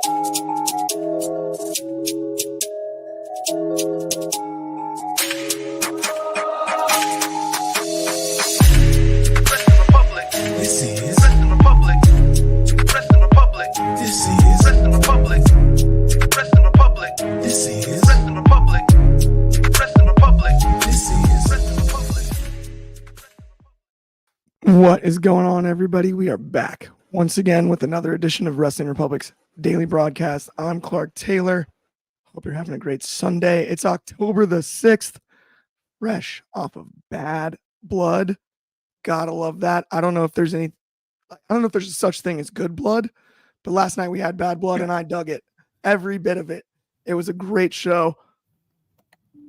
What is going on, everybody? We are back once again with another edition of Wrestling Republic's daily broadcast. I'm Clark Taylor. Hope you're having a great Sunday. It's October the 6th, fresh off of Bad Blood. Gotta love that. I don't know if there's a such thing as good blood, but last night we had Bad Blood and I dug it. Every bit of it. It was a great show.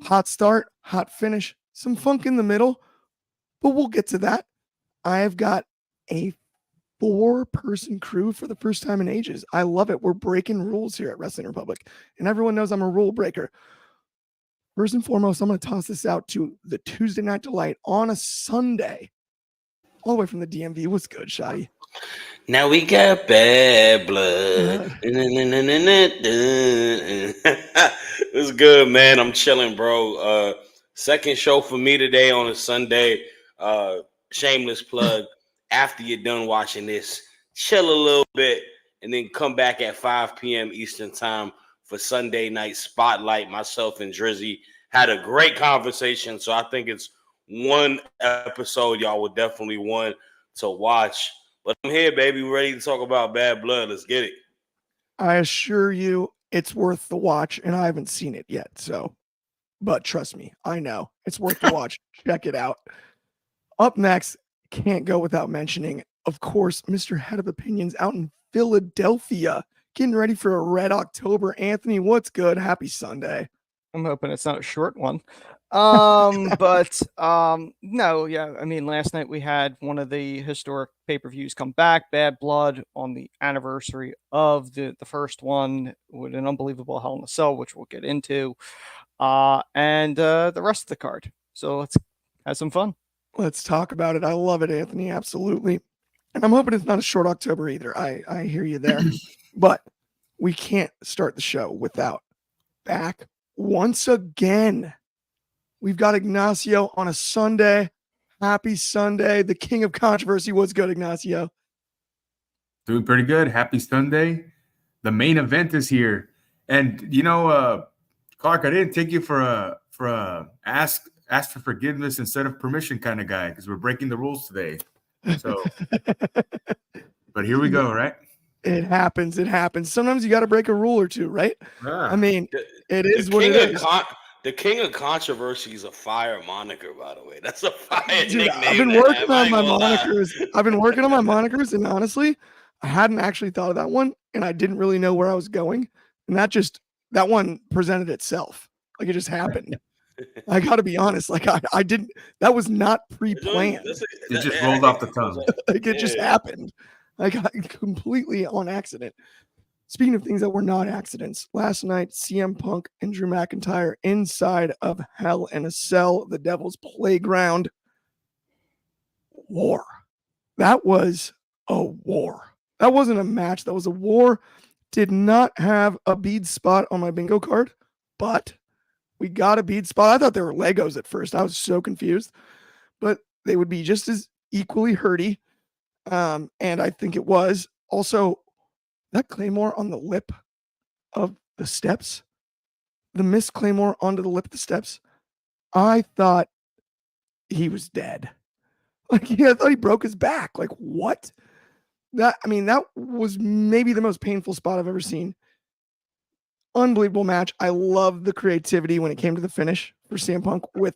Hot start, hot finish, some funk in the middle, but we'll get to that. I have got a 4-person crew for the first time in ages. I love it. We're breaking rules here at Wrestling Republic, and everyone knows I'm a rule breaker. First and foremost, I'm going to toss this out to the Tuesday Night Delight on a Sunday, all the way from the DMV. What's good, Shadi? Now we got Bad Blood. It's good, man. I'm chilling, bro. Second show for me today on a Sunday. Shameless plug. After you're done watching this, chill a little bit and then come back at 5 p.m. Eastern time for Sunday night spotlight. Myself and Drizzy had a great conversation, so I think it's one episode y'all would definitely want to watch. But I'm here, baby, ready to talk about Bad Blood. Let's get it. I assure you it's worth the watch, and I haven't seen it yet, but trust me, I know it's worth the watch. Check it out. Up next, can't go without mentioning, of course, Mr. Head of Opinions out in Philadelphia, getting ready for a Red October. Anthony, what's good? Happy Sunday. I'm hoping it's not a short one. No, yeah. I mean, last night we had one of the historic pay-per-views come back, Bad Blood, on the anniversary of the first one with an unbelievable Hell in a Cell, which we'll get into, and the rest of the card. So let's have some fun. Let's talk about it. I love it, Anthony. Absolutely. And I'm hoping it's not a short October either. I hear you there. But we can't start the show without back once again. We've got Ignacio on a Sunday. Happy Sunday. The king of controversy. What's good, Ignacio? Doing pretty good. Happy Sunday. The main event is here. And, Clark, I didn't take you for a ask for forgiveness instead of permission kind of guy because we're breaking the rules today. So, but here we go, right? It happens. Sometimes you got to break a rule or two, right? Yeah. I mean, it is what it is. The king of controversy is a fire moniker, by the way. That's a fire nickname. I've been working on my monikers, and honestly, I hadn't actually thought of that one, and I didn't really know where I was going, and that one presented itself. Like it just happened. I got to be honest. Like I didn't. That was not pre-planned. It just rolled off the tongue. Like it just happened. I got completely on accident. Speaking of things that were not accidents, last night CM Punk and Drew McIntyre inside of Hell in a Cell, the Devil's Playground. War. That was a war. That wasn't a match. That was a war. Did not have a bead spot on my bingo card, but we got a bead spot. I thought they were Legos at first. I was so confused, but they would be just as equally hurty. And I think it was also that Claymore on the lip of the steps, the missed Claymore onto the lip of the steps. I thought he was dead. Like, I thought he broke his back. Like, what? That was maybe the most painful spot I've ever seen. Unbelievable match. I love the creativity when it came to the finish for CM Punk with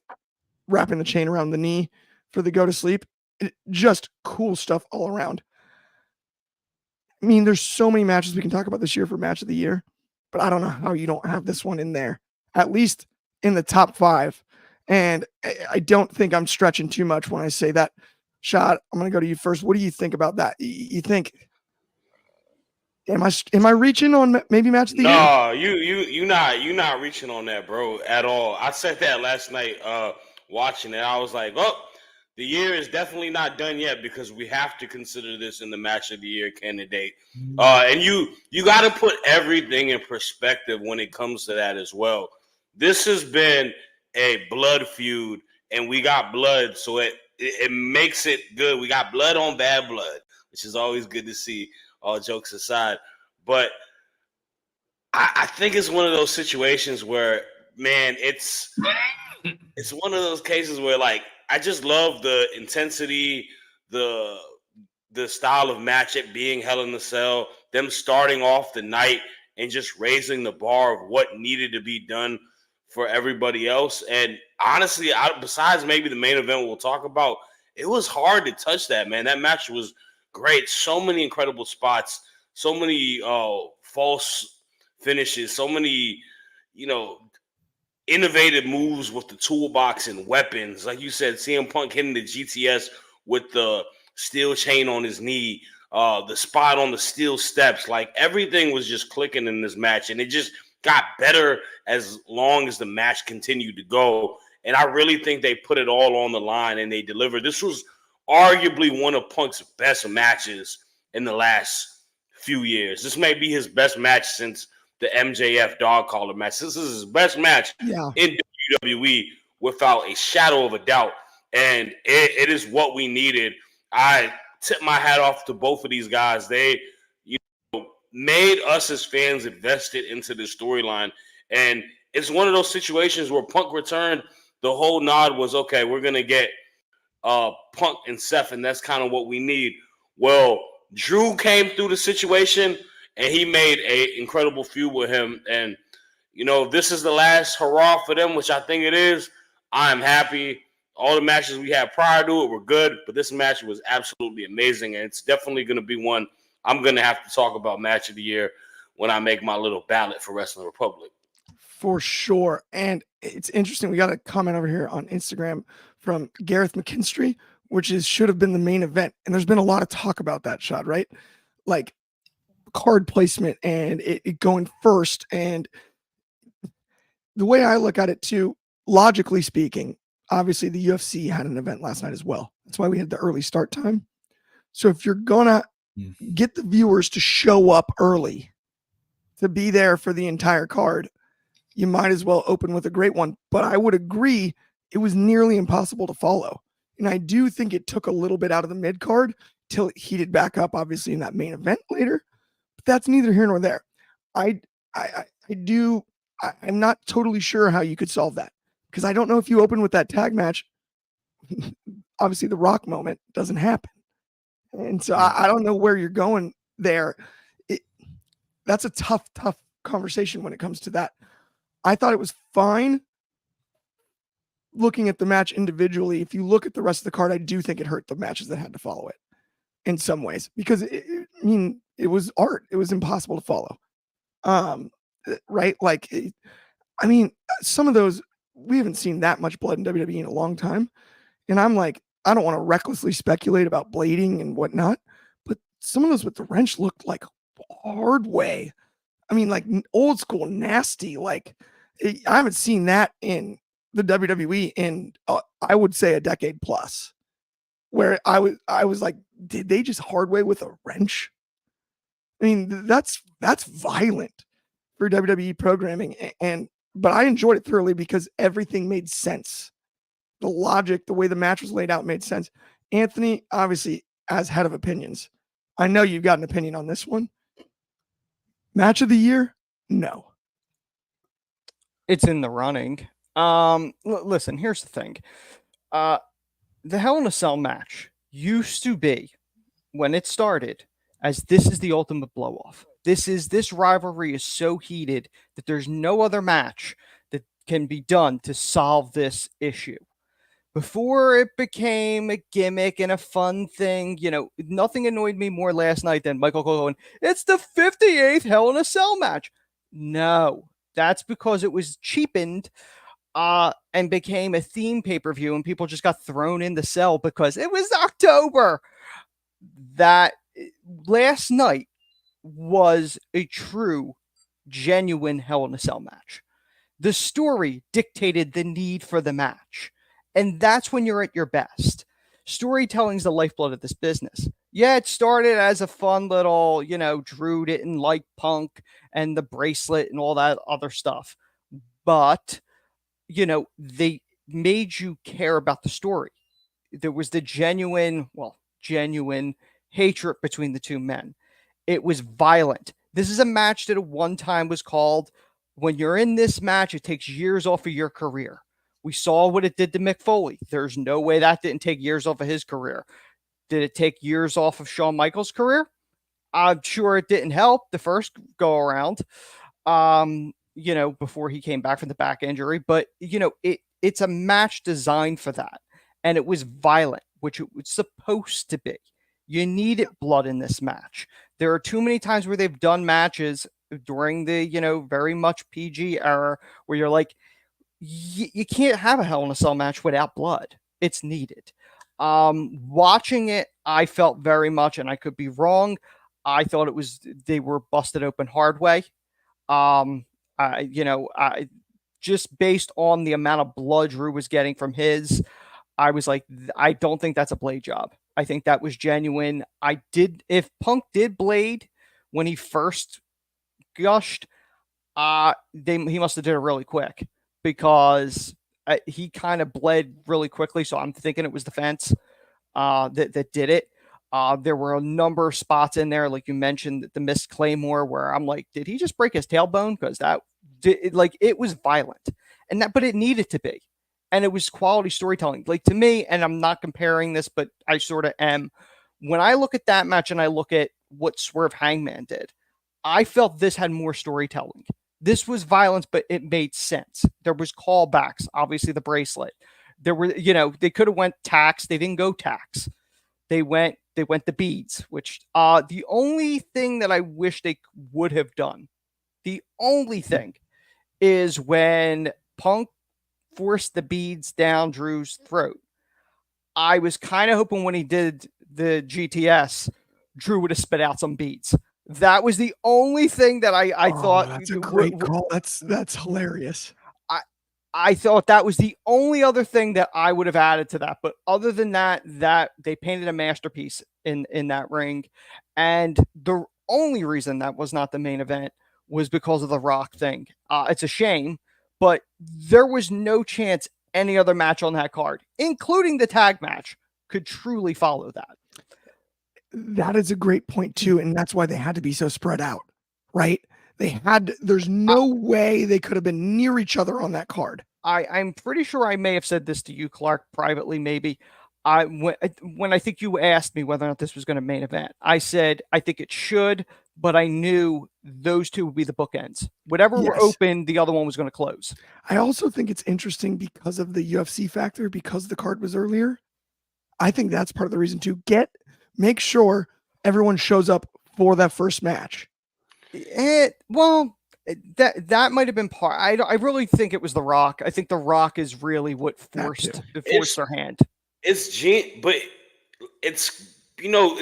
wrapping the chain around the knee for the go to sleep. Just cool stuff all around. I mean, there's so many matches we can talk about this year for match of the year, but I don't know how you don't have this one in there, at least in the top 5. And I don't think I'm stretching too much when I say that. Shad, I'm going to go to you first. What do you think about that? You think, am I reaching on maybe match of the year? No, you're not reaching on that, bro, at all. I said that last night watching it. I was like, oh, The year is definitely not done yet because we have to consider this in the match of the year candidate. And you got to put everything in perspective when it comes to that as well. This has been a blood feud, and we got blood, so it makes it good. We got blood on Bad Blood, which is always good to see, all jokes aside. But I think it's one of those situations where, man, it's one of those cases where, like, I just love the intensity, the style of match, it being Hell in a Cell, them starting off the night and just raising the bar of what needed to be done for everybody else. And honestly, besides maybe the main event we'll talk about, it was hard to touch that, man. That match was great. So many incredible spots, so many false finishes, so many, innovative moves with the toolbox and weapons. Like you said, CM Punk hitting the GTS with the steel chain on his knee, the spot on the steel steps. Like, everything was just clicking in this match, and it just got better as long as the match continued to go. And I really think they put it all on the line, and they delivered. This was arguably one of Punk's best matches in the last few years. This may be his best match since the MJF dog collar match. This is his best match in WWE without a shadow of a doubt. And it is what we needed. I tip my hat off to both of these guys. They made us as fans invested into this storyline. And it's one of those situations where Punk returned. The whole nod was, okay, we're going to get Punk and Seth, and that's kind of what we need. Well, Drew came through the situation, and he made an incredible feud with him. And, if this is the last hurrah for them, which I think it is, I am happy. All the matches we had prior to it were good, but this match was absolutely amazing, and it's definitely going to be one I'm going to have to talk about match of the year when I make my little ballot for Wrestling Republic. For sure. And it's interesting. We got a comment over here on Instagram from Gareth McKinstry, which should have been the main event. And there's been a lot of talk about that, Shad, right? Like, card placement and it going first. And the way I look at it too, logically speaking, obviously the UFC had an event last night as well. That's why we had the early start time. So if you're gonna get the viewers to show up early to be there for the entire card, you might as well open with a great one. But I would agree it was nearly impossible to follow. And I do think it took a little bit out of the mid card till it heated back up, obviously, in that main event later. But that's neither here nor there. I'm not totally sure how you could solve that, because I don't know if you open with that tag match, obviously the Rock moment doesn't happen. And so I don't know where you're going there. That's a tough conversation when it comes to that. I thought it was fine looking at the match individually. If you look at the rest of the card, I do think it hurt the matches that had to follow it in some ways, because it was art. It was impossible to follow. Right? Like, some of those, we haven't seen that much blood in WWE in a long time. And I'm like, I don't want to recklessly speculate about blading and whatnot, but some of those with the wrench looked like hard way. Like old school nasty. Like, I haven't seen that in the WWE in, I would say, a decade plus, where I was like, did they just hard way with a wrench? That's violent for WWE programming. But I enjoyed it thoroughly because everything made sense. The logic, the way the match was laid out made sense. Anthony, obviously, as head of opinions, I know you've got an opinion on this one. Match of the year? No. It's in the running. Listen, here's the thing. The Hell in a Cell match used to be, when it started, as this is the ultimate blow-off. This rivalry is so heated that there's no other match that can be done to solve this issue. Before it became a gimmick and a fun thing, nothing annoyed me more last night than Michael Cole going, it's the 58th Hell in a Cell match. No, that's because it was cheapened and became a theme pay-per-view, and people just got thrown in the cell because it was October. That last night was a true, genuine Hell in a Cell match. The story dictated the need for the match. And that's when you're at your best. Storytelling's the lifeblood of this business. Yeah, it started as a fun little, Drew didn't like Punk and the bracelet and all that other stuff. But, they made you care about the story. There was the genuine hatred between the two men. It was violent. This is a match that at one time was called, when you're in this match, it takes years off of your career. We saw what it did to Mick Foley. There's no way that didn't take years off of his career. Did it take years off of Shawn Michaels' career? I'm sure it didn't help the first go around, before he came back from the back injury. But, it's a match designed for that. And it was violent, which it was supposed to be. You needed blood in this match. There are too many times where they've done matches during the, very much PG era where you're like, you can't have a Hell in a Cell match without blood. It's needed. Watching it, I felt very much, and I could be wrong, I thought they were busted open hard way. Just based on the amount of blood Drew was getting from his, I was like, I don't think that's a blade job. I think that was genuine. If Punk did blade when he first gushed, he must have did it really quick, because he kind of bled really quickly. So I'm thinking it was the fence that did it. There were a number of spots in there, like you mentioned, the missed Claymore, where I'm like, did he just break his tailbone? Because it was violent, but it needed to be. And it was quality storytelling. Like, to me, and I'm not comparing this, but I sort of am. When I look at that match and I look at what Swerve Hangman did, I felt this had more storytelling. This was violence, but it made sense. There was callbacks, obviously the bracelet. There were, they could have went tax. They didn't go tax. They went the beads, which the only thing that I wish they would have done, the only thing, is when Punk forced the beads down Drew's throat. I was kind of hoping when he did the GTS, Drew would have spit out some beads. That was the only thing that I thought. That's a great call. That's hilarious. I thought that was the only other thing that I would have added to that. But other than that they painted a masterpiece in that ring. And the only reason that was not the main event was because of the Rock thing. It's a shame, but there was no chance any other match on that card, including the tag match, could truly follow that. That is a great point too. And that's why they had to be so spread out, right? There's no way they could have been near each other on that card. I'm pretty sure I may have said this to you, Clark, privately, maybe. When I think you asked me whether or not this was going to main event, I said, I think it should, but I knew those two would be the bookends. Whatever were open, the other one was going to close. I also think it's interesting because of the UFC factor, because the card was earlier. I think that's part of the reason to make sure everyone shows up for that first match. That might have been part. I really think it was The Rock. I think The Rock is really what forced their hand. But it's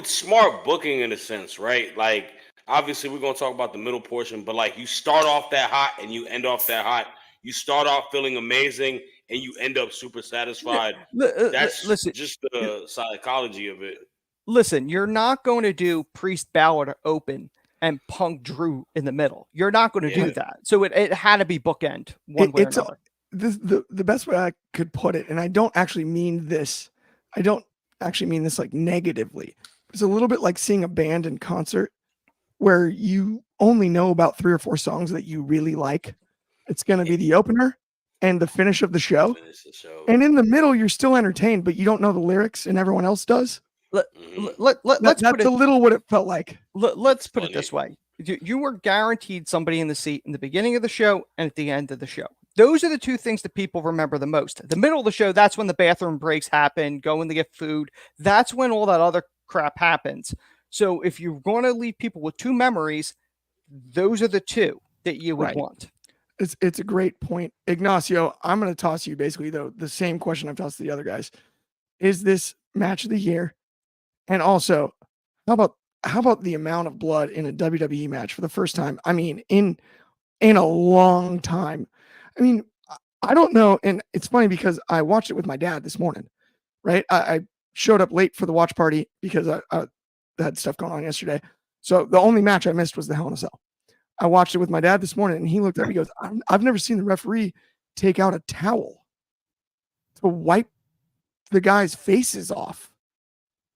smart booking in a sense, right? Like, obviously we're gonna talk about the middle portion, but like, you start off that hot and you end off that hot. You start off feeling amazing and you end up super satisfied. That's just the psychology of it. Listen, you're not going to do Priest Balor open and Punk Drew in the middle. You're not going to do that. So it had to be bookend one way or another. The best way I could put it, and I don't actually mean this like negatively. It's a little bit like seeing a band in concert where you only know about 3 or 4 songs that you really like. It's going to be the opener and the finish of the show. And in the middle, you're still entertained, but you don't know the lyrics and everyone else does. That's a little what it felt like. Let's put it this way. You were guaranteed somebody in the seat in the beginning of the show and at the end of the show. Those are the two things that people remember the most. The middle of the show, that's when the bathroom breaks happen, going to get food. That's when all that other crap happens. So if you're going to leave people with 2 memories, those are the 2 that you would want. It's a great point. Ignacio, I'm going to toss you basically the same question I've tossed the other guys. Is this match of the year? And also, how about the amount of blood in a WWE match for the first time? I mean, in a long time. I mean, I don't know. And it's funny because I watched it with my dad this morning, right? I showed up late for the watch party because I had stuff going on yesterday. So the only match I missed was the Hell in a Cell. I watched it with my dad this morning, and he looked up. He goes, "I've never seen the referee take out a towel to wipe the guys' faces off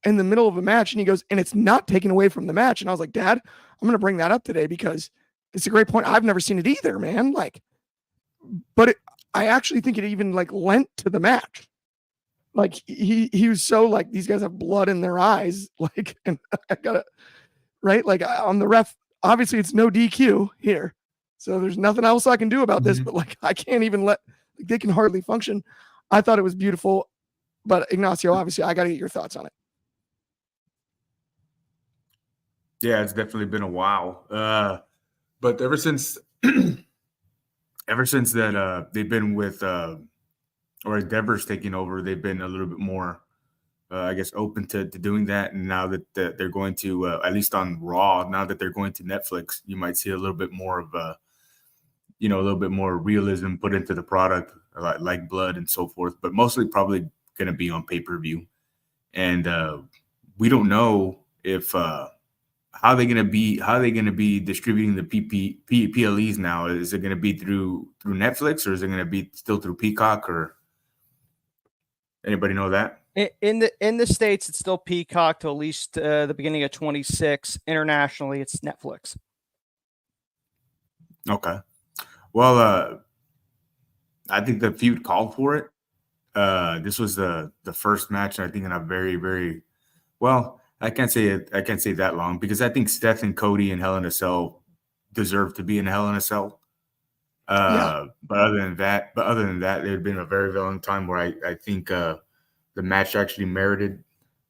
in the middle of a match." And he goes, "And it's not taken away from the match." And I was like, "Dad, I'm going to bring that up today because it's a great point. I've never seen it either, man." Like, but I actually think it even like lent to the match. Like he was so like, these guys have blood in their eyes. Like, and I gotta, right? Like on the ref, obviously it's no DQ here. So there's nothing else I can do about this, but like, I can't even like, they can hardly function. I thought it was beautiful, but Ignacio, obviously I got to get your thoughts on it. Yeah, it's definitely been a while. But ever since that they've been with or Endeavor's taking over, they've been a little bit more I guess open to doing that. And now that they're going to at least on Raw, now that they're going to Netflix, you might see a little bit more of a little bit more realism put into the product, like blood and so forth, but mostly probably going to be on pay-per-view. And we don't know if how they going to be distributing the PLEs now. Is it going to be through Netflix, or is it going to be still through Peacock, or anybody know that? In the States, it's still Peacock till at least the beginning of 26. Internationally, it's Netflix. Okay. Well, I think the feud called for it. This was the first match, I think, in a very, very well. I can't say that long, because I think Steph and Cody and Hell in a Cell deserve to be in Hell in a Cell. But other than that, there had been a very, very long time where I think the match actually merited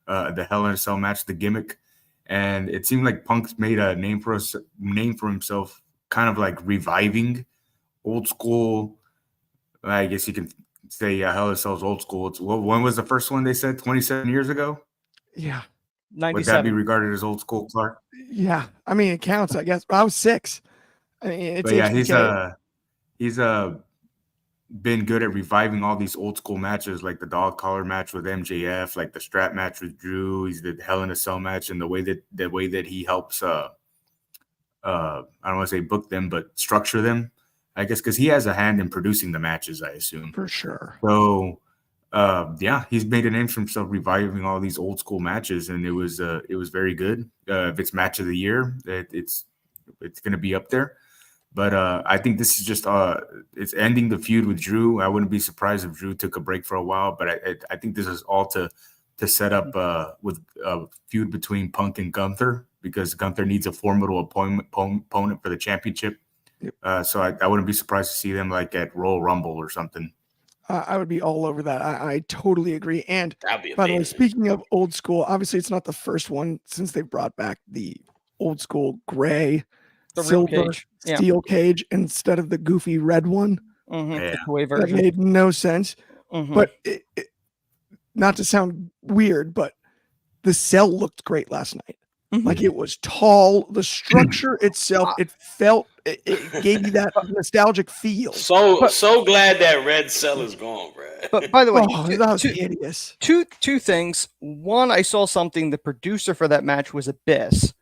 the Hell in a Cell match, the gimmick, and it seemed like Punk's made a name for himself, kind of like reviving old school. I guess you can say Hell in a Cell's old school. When was the first one they said? 27 years ago? Yeah. 97. Would that be regarded as old school, Clark? Yeah. I mean, it counts, I guess. I was 6. I mean, it's but yeah, HBK. he's been good at reviving all these old school matches, like the dog collar match with MJF, like the strap match with Drew. He's the Hell in a Cell match, and the way that he helps I don't want to say book them, but structure them, I guess, because he has a hand in producing the matches, I assume. For sure. So yeah, he's made a name for himself reviving all these old school matches, and it was very good. If it's match of the year, it's going to be up there. But I think this is just it's ending the feud with Drew. I wouldn't be surprised if Drew took a break for a while, but I think this is all to set up with a feud between Punk and Gunther, because Gunther needs a formidable opponent for the championship. Yep. So I wouldn't be surprised to see them like at Royal Rumble or something. I would be all over that. I totally agree. And by the way, amazing. speaking of old school, obviously it's not the first one since they've brought back the old school gray, silver steel cage instead of the goofy red one. Yeah. That made no sense. But not to sound weird, but the cell looked great last night. Like, it was tall. The structure itself, it gave you that nostalgic feel. So glad that red cell is gone, bro. But by the way, that was hideous. Two things. One, I saw something. The producer for that match was Abyss,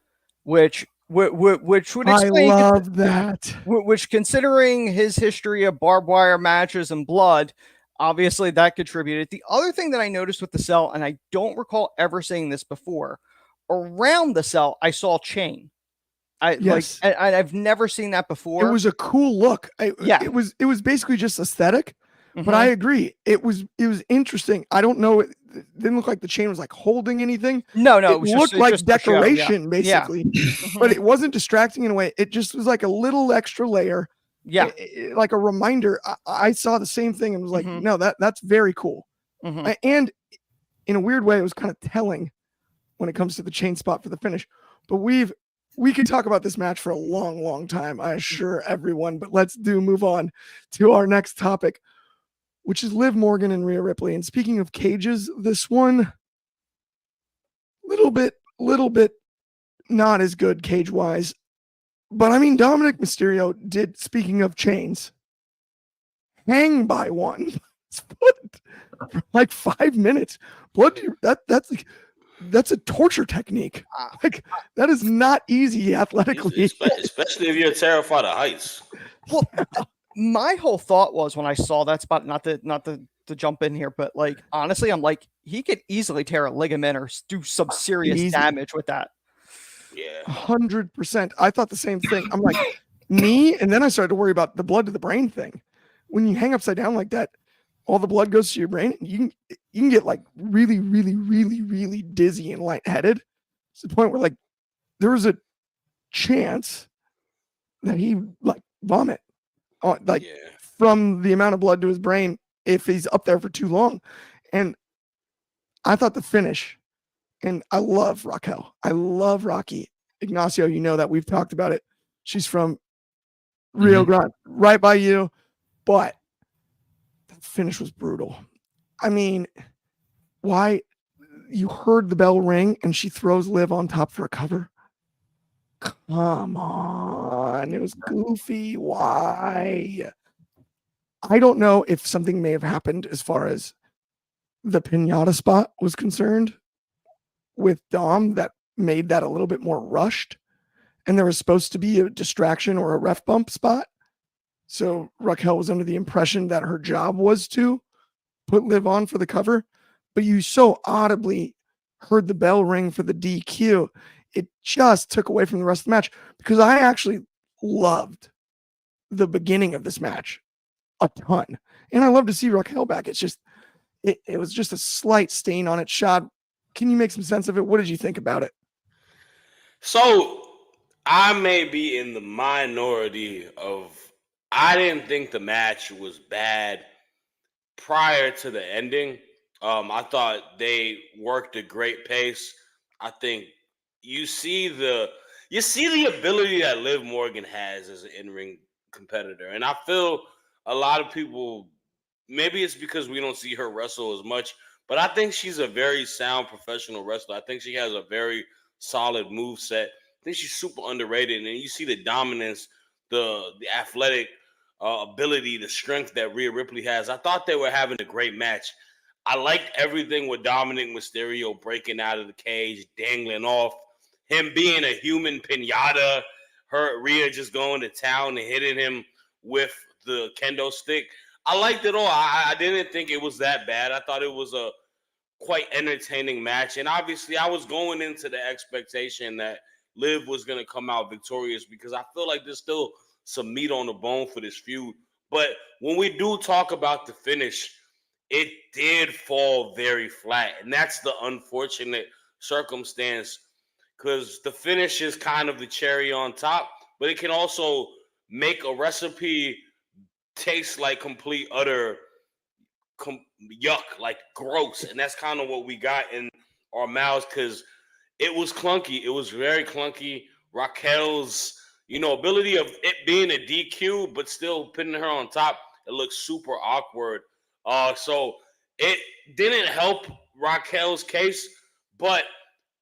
which would explain. I love that. Which, considering his history of barbed wire matches and blood, obviously that contributed. The other thing that I noticed with the cell, and I don't recall ever seeing this before, around the cell, I saw chain. Yes. I've never seen that before. It was a cool look. It was basically just aesthetic, but I agree. It was interesting. I don't know. It didn't look like the chain was like holding anything. No, it looked like decoration, basically, but it wasn't distracting in a way. It just was like a little extra layer. Yeah, like a reminder. I saw the same thing and was like, no, that's very cool. And in a weird way, it was kind of telling when it comes to the chain spot for the finish. But we could talk about this match for a long, long time, I assure everyone. But let's move on to our next topic, which is Liv Morgan and Rhea Ripley. And speaking of cages, this one, little bit not as good cage-wise. But I mean, Dominic Mysterio did, speaking of chains, hang by one foot for like 5 minutes blood. That's a torture technique. Like that is not easy athletically. Especially if you're terrified of heights. Well, my whole thought was when I saw that spot, not to jump in here, but like honestly, I'm like, he could easily tear a ligament or do some serious damage with that. Yeah, 100%. I thought the same thing. I'm like, knee, and then I started to worry about the blood to the brain thing. When you hang upside down like that, all the blood goes to your brain. You can get like really, really, really, really dizzy and lightheaded. To the point where like there was a chance that he like vomit on from the amount of blood to his brain if he's up there for too long. And I thought the finish, and I love Raquel. I love Rocky. Ignacio, you know that we've talked about it. She's from Rio Grande, right by you. But the finish was brutal. I mean, why? You heard the bell ring and she throws Liv on top for a cover. Come on. It was goofy. Why? I don't know if something may have happened as far as the pinata spot was concerned with Dom that made that a little bit more rushed. And there was supposed to be a distraction or a ref bump spot. So Raquel was under the impression that her job was to put Liv on for the cover. But you so audibly heard the bell ring for the DQ. It just took away from the rest of the match because I actually loved the beginning of this match a ton. And I love to see Raquel back. It's just, it was just a slight stain on it. Shad, can you make some sense of it? What did you think about it? So I may be in the minority of, I didn't think the match was bad prior to the ending. I thought they worked a great pace. I think you see the ability that Liv Morgan has as an in-ring competitor. And I feel a lot of people, maybe it's because we don't see her wrestle as much, but I think she's a very sound professional wrestler. I think she has a very solid move set. I think she's super underrated. And you see the dominance, the athletic ability, the strength that Rhea Ripley has. I thought they were having a great match. I liked everything with Dominic Mysterio breaking out of the cage, dangling off, him being a human pinata, Rhea just going to town and hitting him with the kendo stick. I liked it all. I didn't think it was that bad. I thought it was a quite entertaining match. And obviously I was going into the expectation that Liv was going to come out victorious because I feel like there's still some meat on the bone for this feud. But when we do talk about the finish, it did fall very flat. And that's the unfortunate circumstance because the finish is kind of the cherry on top, but it can also make a recipe taste like complete, utter yuck, like gross. And that's kind of what we got in our mouths because it was clunky. It was very clunky. Raquel's, ability of it being a DQ, but still putting her on top, it looks super awkward. So it didn't help Raquel's case, but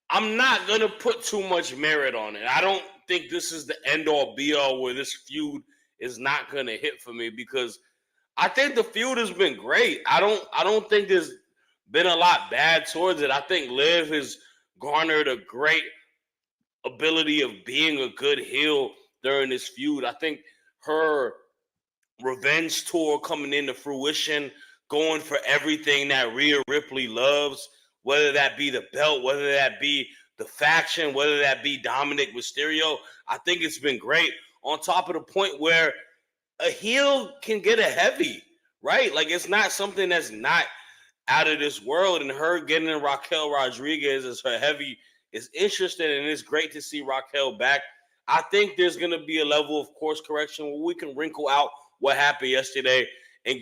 I'm not going to put too much merit on it. I don't think this is the end-all be-all where this feud is not going to hit for me because I think the feud has been great. I don't think there's been a lot bad towards it. I think Liv has garnered a great ability of being a good heel during this feud. I think her revenge tour coming into fruition, going for everything that Rhea Ripley loves, whether that be the belt, whether that be the faction, whether that be Dominic Mysterio. I think it's been great on top of the point where a heel can get a heavy, right? Like it's not something that's not out of this world, and her getting Raquel Rodriguez as her heavy is interesting, and it's great to see Raquel back. I think there's going to be a level of course correction where we can wrinkle out what happened yesterday and,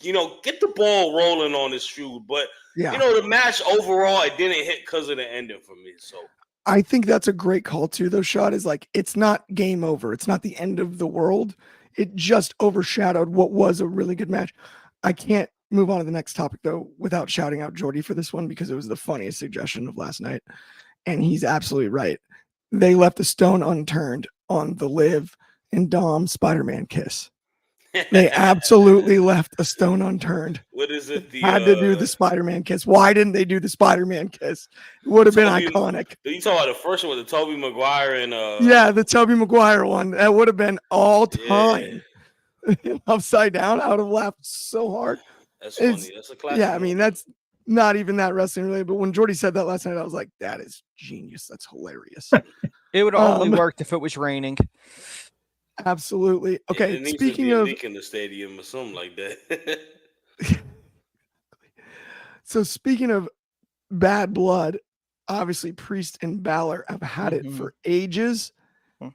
get the ball rolling on this feud. But, the match overall, it didn't hit because of the ending for me. So I think that's a great call too, though, Shad, is like, it's not game over. It's not the end of the world. It just overshadowed what was a really good match. I can't move on to the next topic, though, without shouting out Jordy for this one because it was the funniest suggestion of last night. And he's absolutely right. They left a stone unturned on the Liv and Dom Spider-Man kiss. They absolutely left a stone unturned. What is it? Had to do the Spider-Man kiss. Why didn't they do the Spider-Man kiss? It would have been iconic. You talking about the first one with the Tobey Maguire and yeah, the Tobey Maguire one. That would have been all time. Yeah. Upside down. I would have laughed so hard. That's funny. That's a classic. Yeah, I mean, that's not even that wrestling related. But when Jordy said that last night, I was like, that is genius. That's hilarious. It would have only worked if it was raining. Absolutely. Okay. Speaking of leak in the stadium or something like that. So speaking of Bad Blood, obviously Priest and Balor have had it for ages. I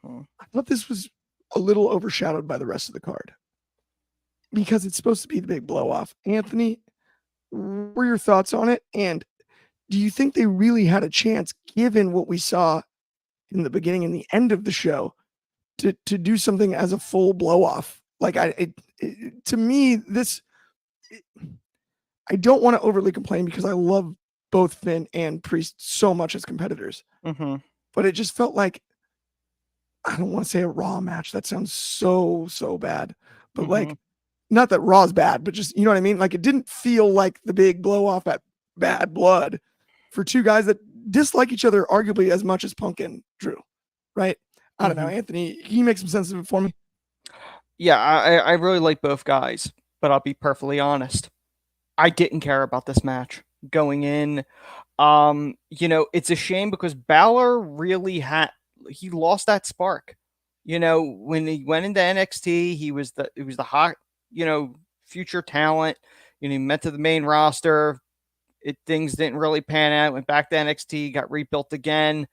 thought this was a little overshadowed by the rest of the card because it's supposed to be the big blow off. Anthony, what were your thoughts on it? And do you think they really had a chance, given what we saw in the beginning and the end of the show, to do something as a full blow off? Like to me, I don't want to overly complain because I love both Finn and Priest so much as competitors. But it just felt like, I don't want to say a Raw match. That sounds so bad. But like, not that Raw's bad, but just, you know what I mean? Like, it didn't feel like the big blow off at Bad Blood for two guys that dislike each other arguably as much as Punk and Drew, right? I don't know, Anthony, can you make some sense of it for me? Yeah, I really like both guys, but I'll be perfectly honest. I didn't care about this match going in. You know, it's a shame because Balor really he lost that spark. You know, when he went into NXT, he was the hot, you know, future talent. You know, he went to the main roster. Things didn't really pan out. Went back to NXT, got rebuilt again.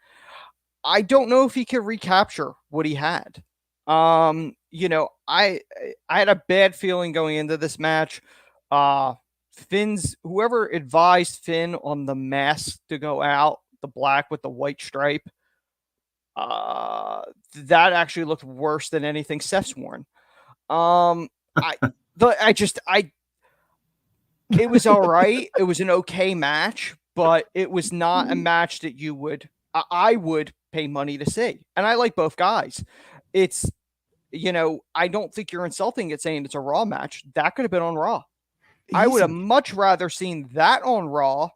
I don't know if he could recapture what he had. You know, I had a bad feeling going into this match. Whoever advised Finn on the mask to go out, the black with the white stripe, that actually looked worse than anything Seth's worn. It was all right. It was an okay match, but it was not a match that I would pay money to see. And I like both guys. It's, you know, I don't think you're insulting it saying it's a Raw match. That could have been on Raw. I would have much rather seen that on Raw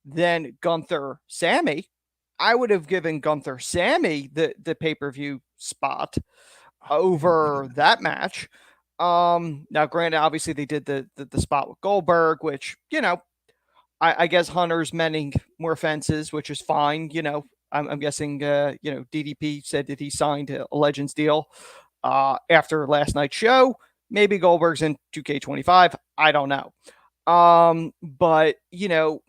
than Gunther Sammy. I would have given Gunther Sammy the pay-per-view spot over that match. Now, granted, obviously they did the spot with Goldberg, which, you know, I guess Hunter's mending more fences, which is fine. You know, I'm guessing, you know, DDP said that he signed a Legends deal after last night's show. Maybe Goldberg's in 2K25. I don't know. But, you know,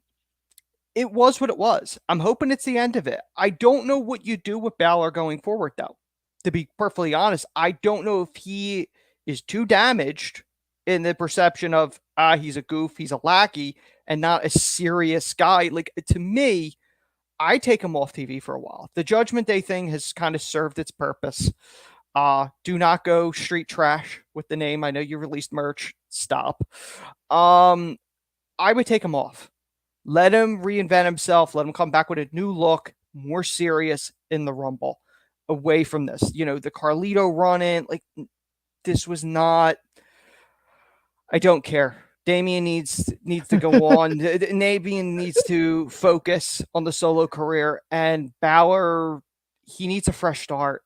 it was what it was. I'm hoping it's the end of it. I don't know what you do with Balor going forward, though. To be perfectly honest, I don't know if he is too damaged in the perception of, he's a goof, he's a lackey, and not a serious guy. Like, to me, I take him off TV for a while. The Judgment Day thing has kind of served its purpose. Do not go street trash with the name. I know you released merch. Stop. I would take him off. Let him reinvent himself. Let him come back with a new look, more serious in the Rumble. Away from this, you know, the Carlito run-in, like, this was not. I don't care. Damian needs to go on. Damian needs to focus on the solo career, and Balor, he needs a fresh start.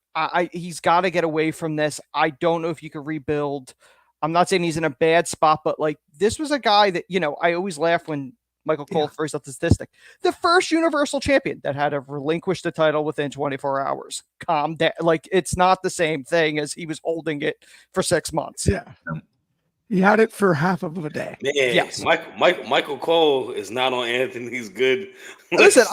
He's got to get away from this. I don't know if you could rebuild. I'm not saying he's in a bad spot, but like, this was a guy that, you know, I always laugh when Michael Cole throws out the statistic. The first Universal Champion that had to relinquish the title within 24 hours. Calm down. Like, it's not the same thing as he was holding it for 6 months. Yeah. He had it for half of a day. Man, yes. Michael Cole is not on Anthony's good. Listen,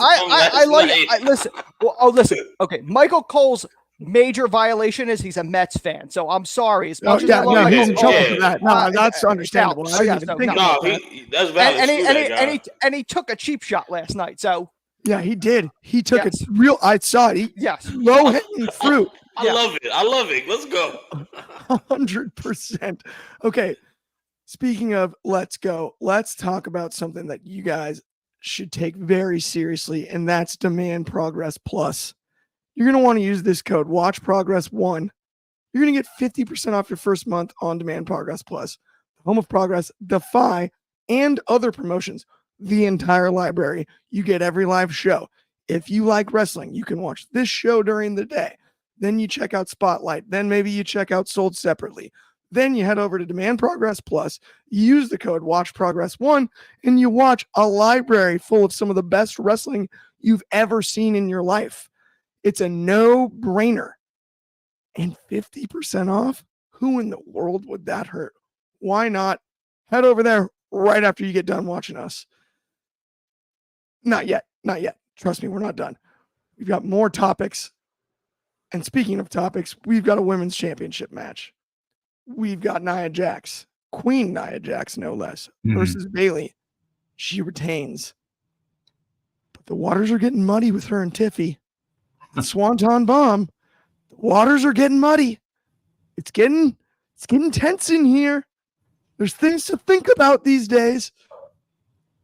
listen. Well, listen. Okay, Michael Cole's major violation is he's a Mets fan. So I'm sorry. As much as I love he's Michael in Cole, trouble for that. No, that's understandable. That's valid. And he took a cheap shot last night. So yeah, he did. He took it real. I saw it. Low hanging fruit. I love it. Let's go. 100%. Okay. Speaking of let's go, let's talk about something that you guys should take very seriously, and that's Demand Progress Plus. You're going to want to use this code, Watch Progress 1. You're you're going to get 50% off your first month on demand Progress Plus, home of Progress, Defy, and other promotions. The entire library. You get every live show. If you like wrestling, you can watch this show during the day. Then you check out Spotlight. Then maybe you check out Sold Separately. Then you head over to Demand Progress Plus, use the code WatchProgress1, and you watch a library full of some of the best wrestling you've ever seen in your life. It's a no-brainer. And 50% off? Who in the world would that hurt? Why not head over there right after you get done watching us? Not yet. Not yet. Trust me, we're not done. We've got more topics. And speaking of topics, we've got a women's championship match. We've got Nia Jax, Queen Nia Jax, no less, versus Bayley. She retains. But the waters are getting muddy with her and Tiffy. The Swanton Bomb. The waters are getting muddy. It's getting tense in here. There's things to think about these days.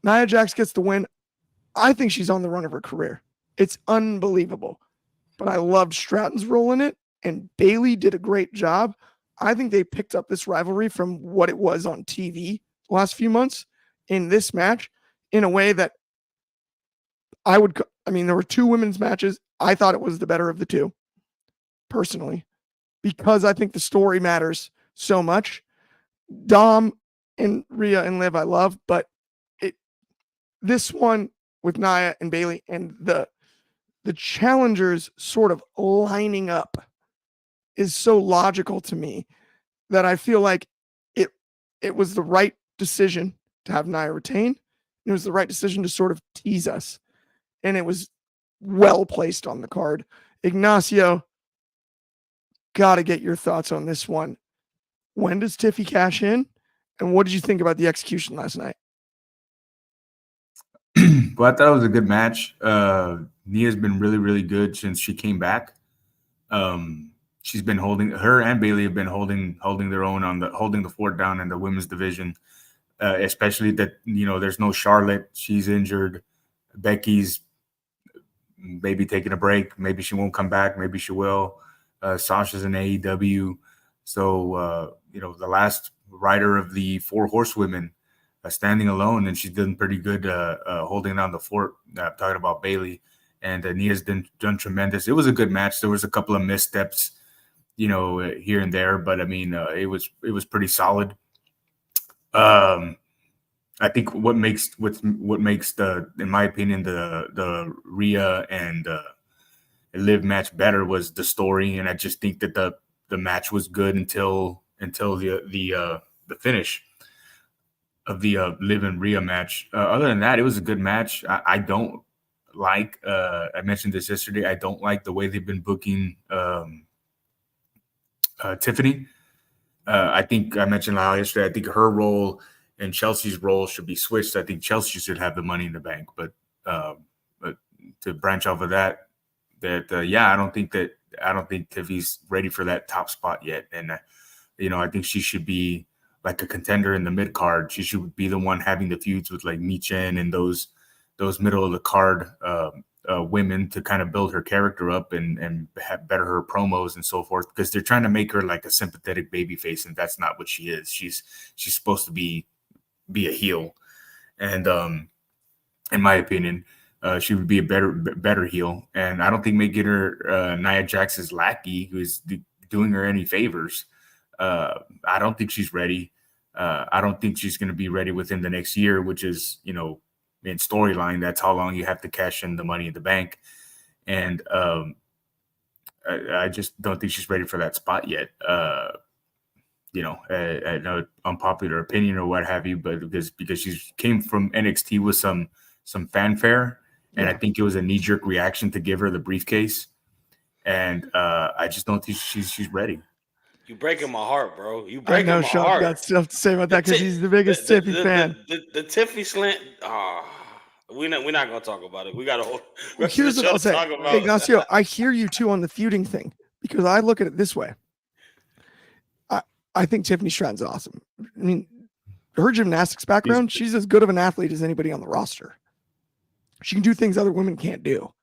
Nia Jax gets the win. I think she's on the run of her career. It's unbelievable. But I loved Stratton's role in it, and Bayley did a great job. I think they picked up this rivalry from what it was on TV the last few months in this match in a way that there were two women's matches. I thought it was the better of the two, personally, because I think the story matters so much. Dom and Rhea and Liv I love, but this one with Nia and Bayley and the challengers sort of lining up is so logical to me that I feel like it was the right decision to have Nia retain. It was the right decision to sort of tease us. And it was well placed on the card. Ignacio, got to get your thoughts on this one. When does Tiffy cash in? And what did you think about the execution last night? Well, I thought it was a good match. Nia's been really, really good since she came back. She's been her and Bayley have been holding their own holding the fort down in the women's division, especially that, there's no Charlotte. She's injured. Becky's maybe taking a break. Maybe she won't come back. Maybe she will. Sasha's in AEW. So, the last rider of the Four Horsewomen standing alone, and she's done pretty good holding down the fort. Talking about Bayley. And Nia's done tremendous. It was a good match. There was a couple of missteps, here and there, but it was pretty solid. I think what makes in my opinion, the Rhea and Liv match better was the story, and I just think that the match was good until the finish of the Liv and Rhea match. Other than that, it was a good match. I don't like. I mentioned this yesterday. I don't like the way they've been booking Tiffany. I think I mentioned yesterday. I think her role and Chelsea's role should be switched. I think Chelsea should have the Money in the Bank. But to branch off of that, I don't think Tiffy's ready for that top spot yet. And I think she should be like a contender in the mid card. She should be the one having the feuds with like Michin and those middle of the card women to kind of build her character up and better her promos and so forth, because they're trying to make her like a sympathetic baby face, and that's not what she is. She's supposed to be a heel, and in my opinion, she would be a better heel. And I don't think making her Nia Jax's lackey, who's doing her any favors. I don't think she's ready. I don't think she's going to be ready within the next year, which is, in storyline, that's how long you have to cash in the Money in the Bank. And I just don't think she's ready for that spot yet. An unpopular opinion or what have you, but because she came from NXT with some fanfare, and I think it was a knee-jerk reaction to give her the briefcase. And I just don't think she's ready. You breaking my heart, bro. You I breaking know my Sean heart. got stuff to say about that because he's the biggest Tiffy fan. The Tiffy slant. We're not gonna talk about it. We got a whole. Well, here's what I'll say, Ignacio. I hear you too on the feuding thing, because I look at it this way. I think Tiffany Stratton's awesome. I mean, her gymnastics background, she's as good of an athlete as anybody on the roster. She can do things other women can't do,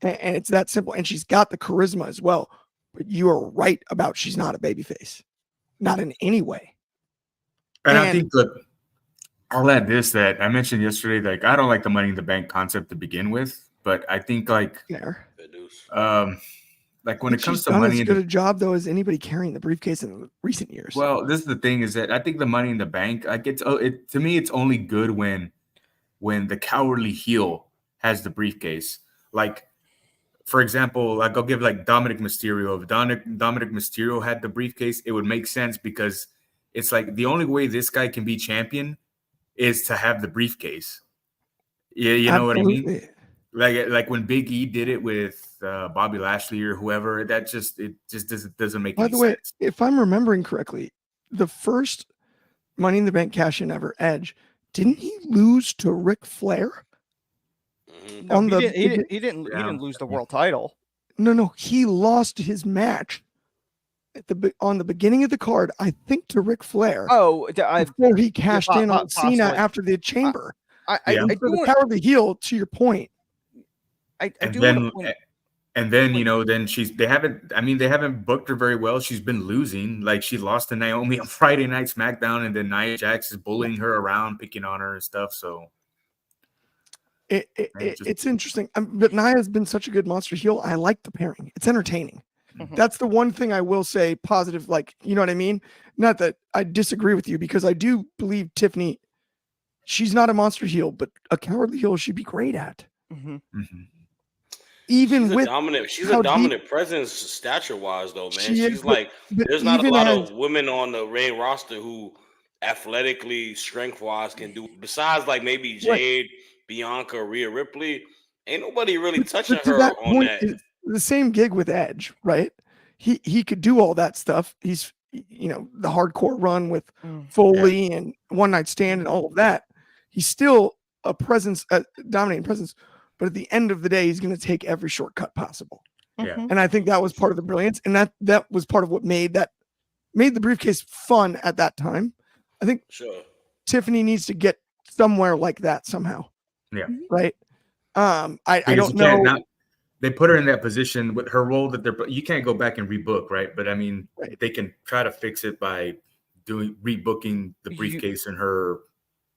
and it's that simple. And she's got the charisma as well. but you are right about she's not a babyface, not in any way. And I think, look, I'll add this that I mentioned yesterday. Like, I don't like the Money in the Bank concept to begin with, but I think like when it comes to money, as good a job though as anybody carrying the briefcase in recent years. Well, this is the thing: is that I think the Money in the Bank, like to me, it's only good when the cowardly heel has the briefcase. Like, for example, like I'll give like Dominic Mysterio. If Dominic Mysterio had the briefcase, it would make sense because it's like the only way this guy can be champion is to have the briefcase. Yeah, you know what I mean? Like when Big E did it with Bobby Lashley or whoever, it just doesn't make any sense. By the way, if I'm remembering correctly, the first Money in the Bank cash-in ever, Edge, didn't he lose to Ric Flair? No, he didn't lose the world title. No, he lost his match on the beginning of the card, I think, to Ric Flair. Oh, before he cashed in on Cena after the Chamber. The cowardly heel, to your point. And then you know, then they haven't booked her very well. She's been losing. Like, she lost to Naomi on Friday Night SmackDown, and then Nia Jax is bullying her around, picking on her and stuff. So it's interesting. But Nia's been such a good monster heel. I like the pairing. It's entertaining. Mm-hmm. That's the one thing I will say positive. Like, you know what I mean? Not that I disagree with you, because I do believe Tiffany, she's not a monster heel, but a cowardly heel she'd be great at. Mm-hmm. Mm-hmm. Even she's a dominant presence stature wise though, man. There's not a lot of women on the main roster who athletically, strength wise can do, besides like maybe Jade, Bianca, Rhea Ripley. Ain't nobody really touching her on that. The same gig with Edge, right? He could do all that stuff. He's, you know, the hardcore run with Foley and One Night Stand and all of that. He's still a presence, a dominating presence. But at the end of the day, he's going to take every shortcut possible. Yeah. And I think that was part of the brilliance. And that was part of what made the briefcase fun at that time. I think Tiffany needs to get somewhere like that somehow. Yeah. Right. I don't know. They put her in that position with her role that you can't go back and rebook, right? But I mean, they can try to fix it by rebooking the briefcase and her,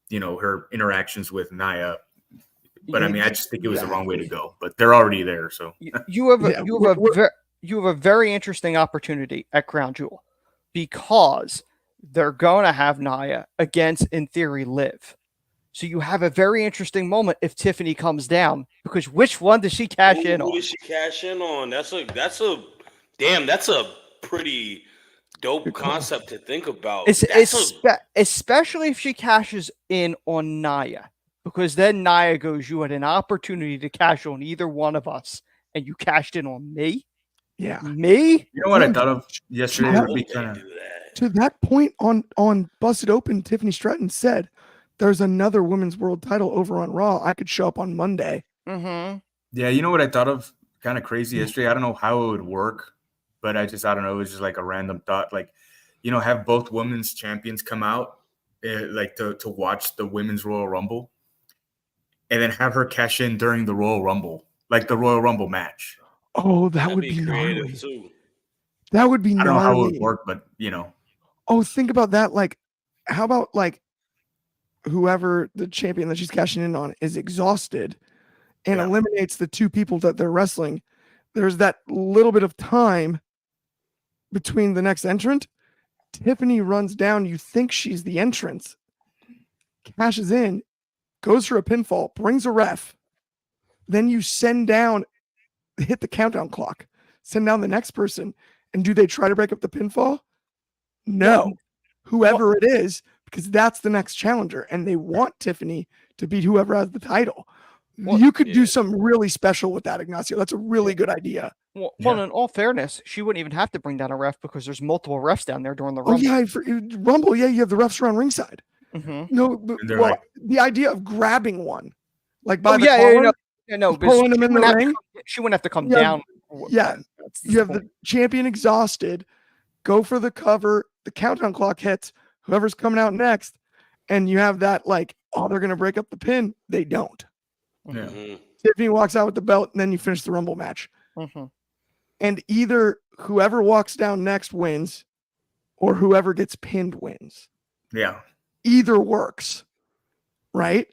you know, her interactions with Nia. But I mean, I just think it was the wrong way to go. But they're already there, so you have a very interesting opportunity at Crown Jewel, because they're going to have Nia against, in theory, Liv. So you have a very interesting moment if Tiffany comes down, because which one does she cash in on? Who does she cash in on? That's a pretty dope concept to think about. Especially if she cashes in on Nia. Because then Nia goes, you had an opportunity to cash on either one of us, and you cashed in on me? Yeah. Me? You know what I thought of yesterday? To that point on Busted Open, Tiffany Stratton said, there's another women's world title over on Raw. I could show up on Monday. Mm-hmm. Yeah, you know what I thought of? Kind of crazy yesterday. I don't know how it would work, but I don't know. It was just like a random thought. Like, you know, have both women's champions come out like to watch the women's Royal Rumble. And then have her cash in during the Royal Rumble, like the Royal Rumble match. Oh, that would be gnarly. Too. That would be gnarly. I don't know how it would work, but you know. Oh, think about that. Like, how about like whoever the champion that she's cashing in on is exhausted and eliminates the two people that they're wrestling. There's that little bit of time between the next entrant. Tiffany runs down. You think she's the entrance, cashes in, goes for a pinfall, brings a ref. Then you hit the countdown clock, send down the next person. And do they try to break up the pinfall? No. Whoever it is, because that's the next challenger. And they want Tiffany to beat whoever has the title. You could do something really special with that, Ignacio. That's a really good idea. Well, in all fairness, she wouldn't even have to bring down a ref, because there's multiple refs down there during the Rumble. Oh, yeah, Rumble, you have the refs around ringside. Mm-hmm. No, the idea of grabbing one, like by the collar, pulling him in the ring. She wouldn't have to come down. Yeah, you have the champion exhausted, go for the cover, the countdown clock hits, whoever's coming out next, and you have that like, oh, they're gonna break up the pin. They don't. Mm-hmm. Tiffany walks out with the belt, and then you finish the Rumble match. Mm-hmm. And either whoever walks down next wins or whoever gets pinned wins. Yeah. Either works, right?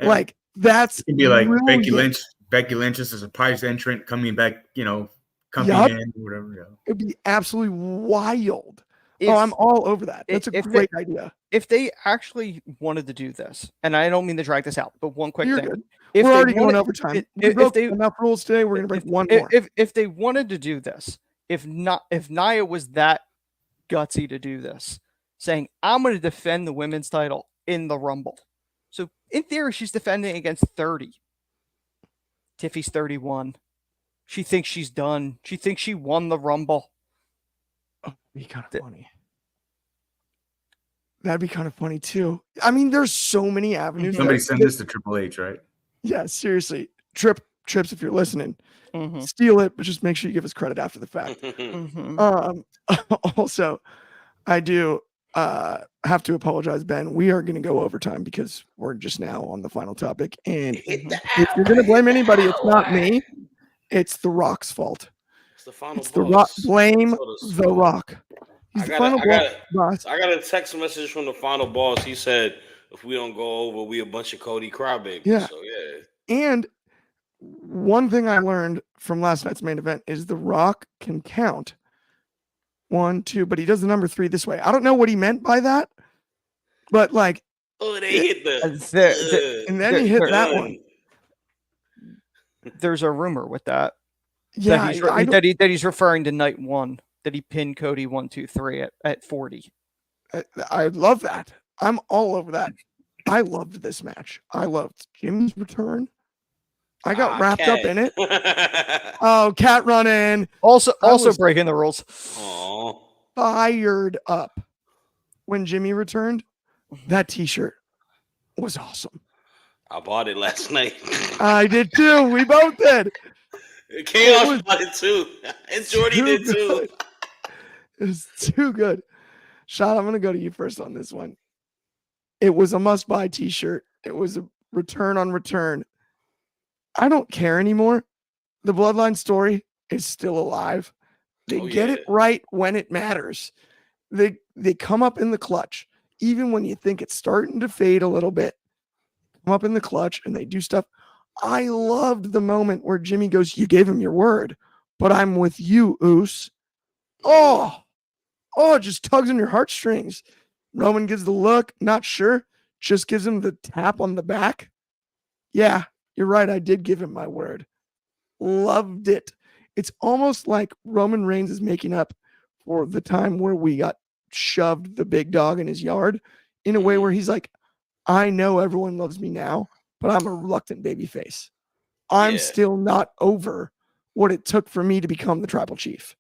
Yeah. Like that's It can be like Becky brilliant. Lynch. Becky Lynch is a surprise entrant coming back, coming Yup. in, whatever. Yeah. It'd be absolutely wild. If, I'm all over that. That's a great idea. If they actually wanted to do this, and I don't mean to drag this out, but one quick You're thing. good. If We're they already wanted- going overtime. if- We if broke they- enough rules today. We're going to break one more. If they wanted to do this, if Nia was that gutsy to do this, saying, I'm going to defend the women's title in the Rumble. So in theory, she's defending against 30. Tiffy's 31. She thinks she's done. She thinks she won the Rumble. That'd be kind of funny. That'd be kind of funny too. I mean, there's so many avenues. Somebody send this to Triple H, right? Yeah, seriously. Trips, if you're listening, Mm-hmm. steal it, but just make sure you give us credit after the fact. Mm-hmm. Also, I do have to apologize, Ben. We are going to go overtime because we're just now on the final topic. And if you're going to blame anybody, it's not me. It's The Rock's fault. It's the final It's The Rock. boss. Blame So to The Rock. He's I the got final a- boss. I got a text message from the final boss. He said, if we don't go over, we a bunch of Cody crybabies. Yeah. So, yeah. And one thing I learned from last night's main event is The Rock can count 1, 2, but he does the number 3 this way. I don't know what he meant by that, but like, Oh, they hit and then he hit that one. There's a rumor with that. Yeah, that he's referring to night 1, that he pinned Cody 1, 2, 3 at 40. I love that. I'm all over that. I loved this match. I loved Jimmy's return. I got wrapped up in it. Oh, cat running. Also was- breaking the rules. Aw. Fired up when Jimmy returned. That t-shirt was awesome. I bought it last night. I did too. We both did. Chaos bought it too. And Jordy Too did too. good. It was too good. Shad, I'm going to go to you first on this one. It was a must-buy t-shirt. It was a return on return. I don't care anymore. The Bloodline story is still alive. They get it right when it matters. They come up in the clutch, even when you think it's starting to fade a little bit. Come up in the clutch and they do stuff. I loved the moment where Jimmy goes, "You gave him your word, but I'm with you, Oos." Oh, it just tugs on your heartstrings. Roman gives the look, not sure, just gives him the tap on the back. Yeah, you're right. I did give him my word. Loved it. It's almost like Roman Reigns is making up for the time where we got shoved the big dog in his yard in a way where he's like, I know everyone loves me now, but I'm a reluctant babyface. I'm still not over what it took for me to become the tribal chief.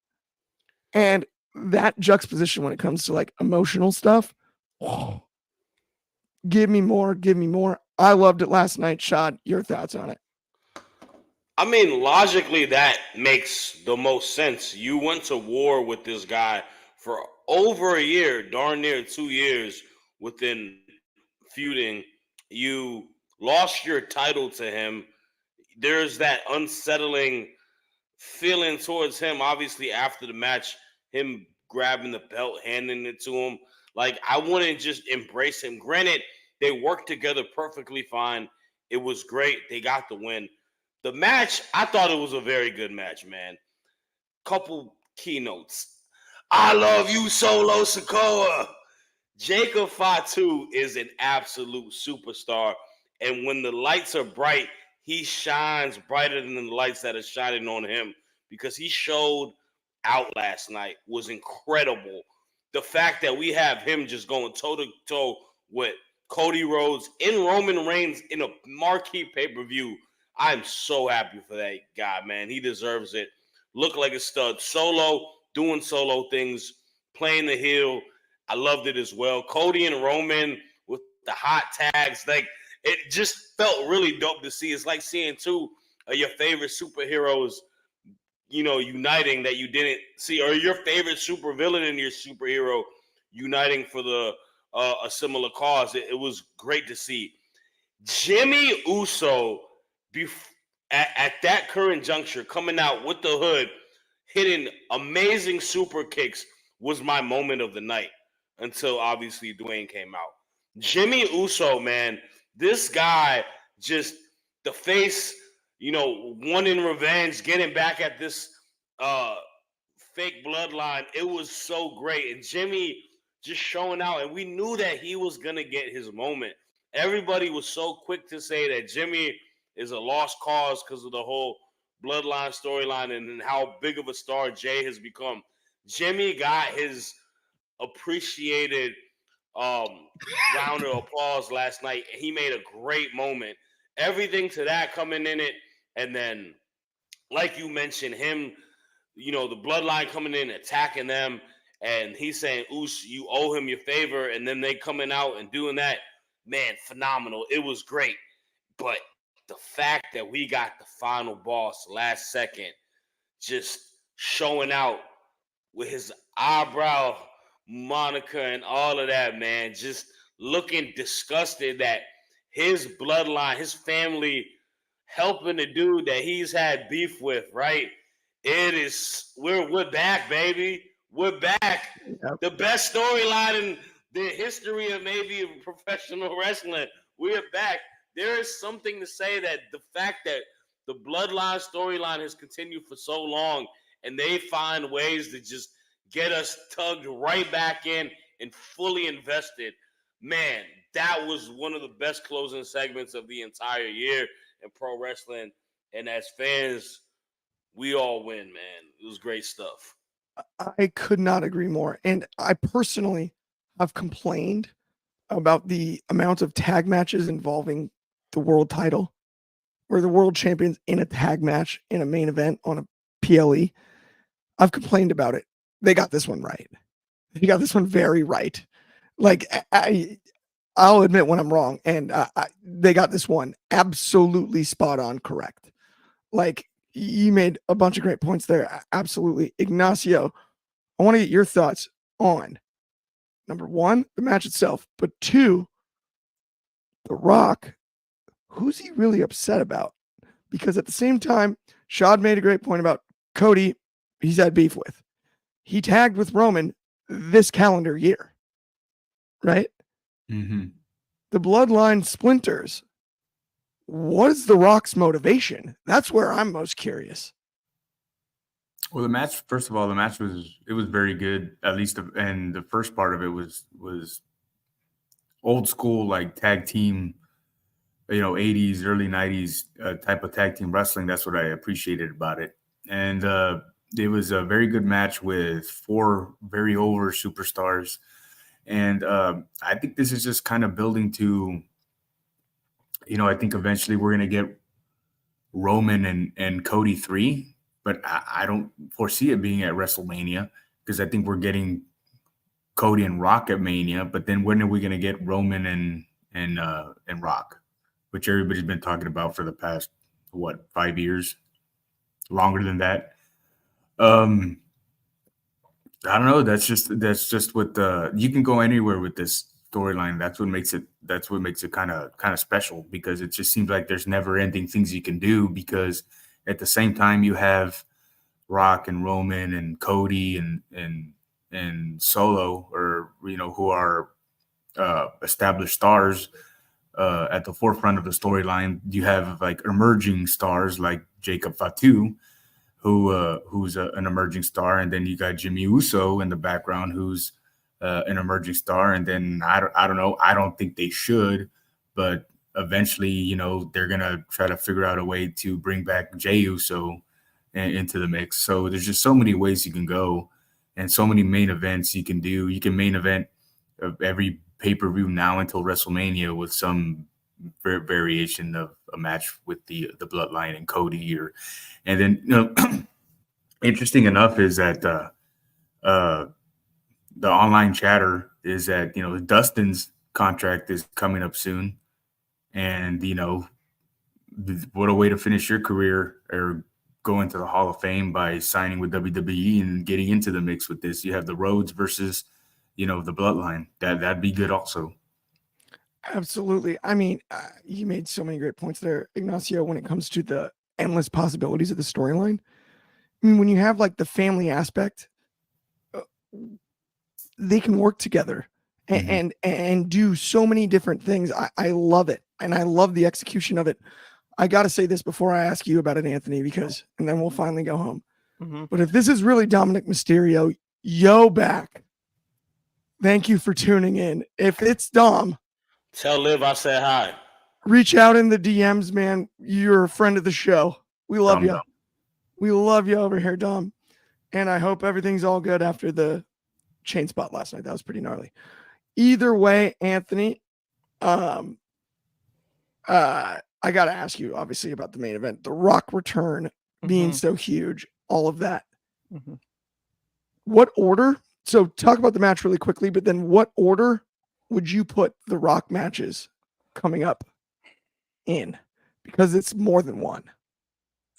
And that juxtaposition when it comes to like emotional stuff, give me more, give me more. I loved it last night. Shad, your thoughts on it? I mean, logically, that makes the most sense. You went to war with this guy for over a year, darn near 2 years within feuding. You lost your title to him. There's that unsettling feeling towards him, obviously, after the match, him grabbing the belt, handing it to him. Like, I wouldn't just embrace him. Granted, they worked together perfectly fine. It was great. They got the win. The match, I thought it was a very good match, man. Couple keynotes. I love you, Solo Sikoa. Jacob Fatu is an absolute superstar. And when the lights are bright, he shines brighter than the lights that are shining on him, because he showed out last night was incredible. The fact that we have him just going toe-to-toe with Cody Rhodes in Roman Reigns in a marquee pay-per-view, I'm so happy for that guy, man. He deserves it. Look like a stud. Solo, doing solo things, playing the heel. I loved it as well. Cody and Roman with the hot tags. Like, it just felt really dope to see. It's like seeing two of your favorite superheroes, uniting that you didn't see, or your favorite supervillain and your superhero uniting for a similar cause. It was great to see. Jimmy Uso, at that current juncture, coming out with the hood, hitting amazing super kicks was my moment of the night until obviously Dwayne came out. Jimmy Uso, man, this guy just the face, wanting revenge, getting back at this fake bloodline. It was so great. And Jimmy just showing out, and we knew that he was going to get his moment. Everybody was so quick to say that Jimmy is a lost cause because of the whole bloodline storyline and how big of a star Jay has become. Jimmy got his appreciated round of applause last night. He made a great moment. Everything to that coming in it, and then, like you mentioned, him, the bloodline coming in, attacking them, and he's saying, "Oos, you owe him your favor," and then they coming out and doing that. Man, phenomenal. It was great. But the fact that we got the final boss last second just showing out with his eyebrow moniker and all of that, man, just looking disgusted that his bloodline, his family helping the dude that he's had beef with, right? We're back, baby. We're back. Yep. The best storyline in the history of maybe professional wrestling. We're back. There is something to say that the fact that the bloodline storyline has continued for so long and they find ways to just get us tugged right back in and fully invested. Man, that was one of the best closing segments of the entire year in pro wrestling. And as fans, we all win, man. It was great stuff. I could not agree more. And I personally have complained about the amount of tag matches involving the world title, where the world champions in a tag match in a main event on a PLE. I've complained about it. They got this one right. They got this one very right. Like, I'll admit when I'm wrong, and they got this one absolutely spot on correct. Like, you made a bunch of great points there. Absolutely. Ignacio, I want to get your thoughts on, number one, the match itself, but two, The Rock. Who's he really upset about? Because at the same time, Shad made a great point about Cody he's had beef with. He tagged with Roman this calendar year, right? Mm-hmm. The bloodline splinters. What is The Rock's motivation? That's where I'm most curious. Well, the match, first of all, the match was very good, at least, and the first part of it was old school, like tag team, 80s, early 90s type of tag team wrestling. That's what I appreciated about it. And it was a very good match with 4 very over superstars. And I think this is just kind of building to, I think eventually we're going to get Roman and Cody 3, but I don't foresee it being at WrestleMania because I think we're getting Cody and Rock at Mania. But then when are we going to get Roman and Rock, which everybody's been talking about for the past, 5 years, longer than that. I don't know. That's just what you can go anywhere with this storyline. That's what makes it kind of special, because it just seems like there's never ending things you can do, because at the same time you have Rock and Roman and Cody and Solo, or who are established stars at the forefront of the storyline. You have like emerging stars like Jacob Fatu, who's an emerging star, and then you got Jimmy Uso in the background, who's an emerging star, and then I don't know. I don't think they should, but eventually, they're gonna try to figure out a way to bring back Jey Uso into the mix. So there's just so many ways you can go, and so many main events you can do. You can main event every pay-per-view now until WrestleMania with some variation of a match with the Bloodline and Cody, and then interesting enough is that the online chatter is that Dustin's contract is coming up soon, and what a way to finish your career or go into the Hall of Fame by signing with WWE and getting into the mix with this. You have the Rhodes versus the Bloodline. That'd be good also. Absolutely. I mean, you made so many great points there, Ignacio, when it comes to the endless possibilities of the storyline. I mean, when you have like the family aspect, they can work together and do so many different things. I love it. And I love the execution of it. I got to say this before I ask you about it, Anthony, and then we'll finally go home. But if this is really Dominic Mysterio, yo back. Thank you for tuning in. If it's Dom, tell Liv I said hi. Reach out in the DMs, man. You're a friend of the show. We love you. Dom. We love you over here, Dom. And I hope everything's all good after the chain spot last night. That was pretty gnarly. Either way, Anthony, I got to ask you, obviously, about the main event. The Rock return being so huge, all of that. What order? So talk about the match really quickly, but then what order would you put the Rock matches coming up in? Because it's more than one.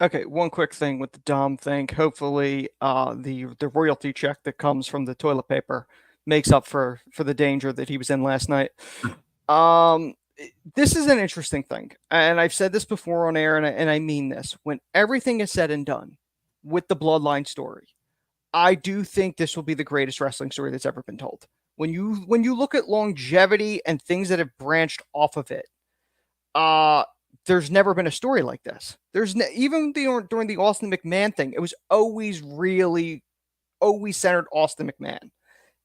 Okay, one quick thing with the Dom thing. Hopefully, the royalty check that comes from the toilet paper makes up for the danger that he was in last night. This is an interesting thing, and I've said this before on air, and I mean this. When everything is said and done with the Bloodline story, I do think this will be the greatest wrestling story that's ever been told. When you look at longevity and things that have branched off of it, there's never been a story like this. Even during the Austin McMahon thing, it was always centered Austin McMahon.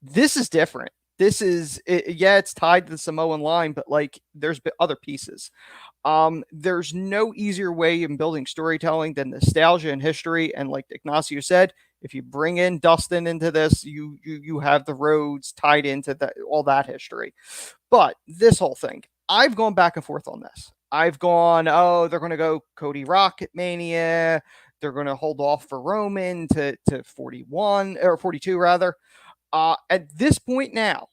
This is different. This is, it's tied to the Samoan line, but like there's other pieces. There's no easier way in building storytelling than nostalgia and history. And like Ignacio said, if you bring in Dustin into this, you have the roads tied into all that history. But this whole thing, I've gone back and forth on this. I've gone, they're going to go Cody Rock at Mania. They're going to hold off for Roman to 41 or 42 rather. At this point now,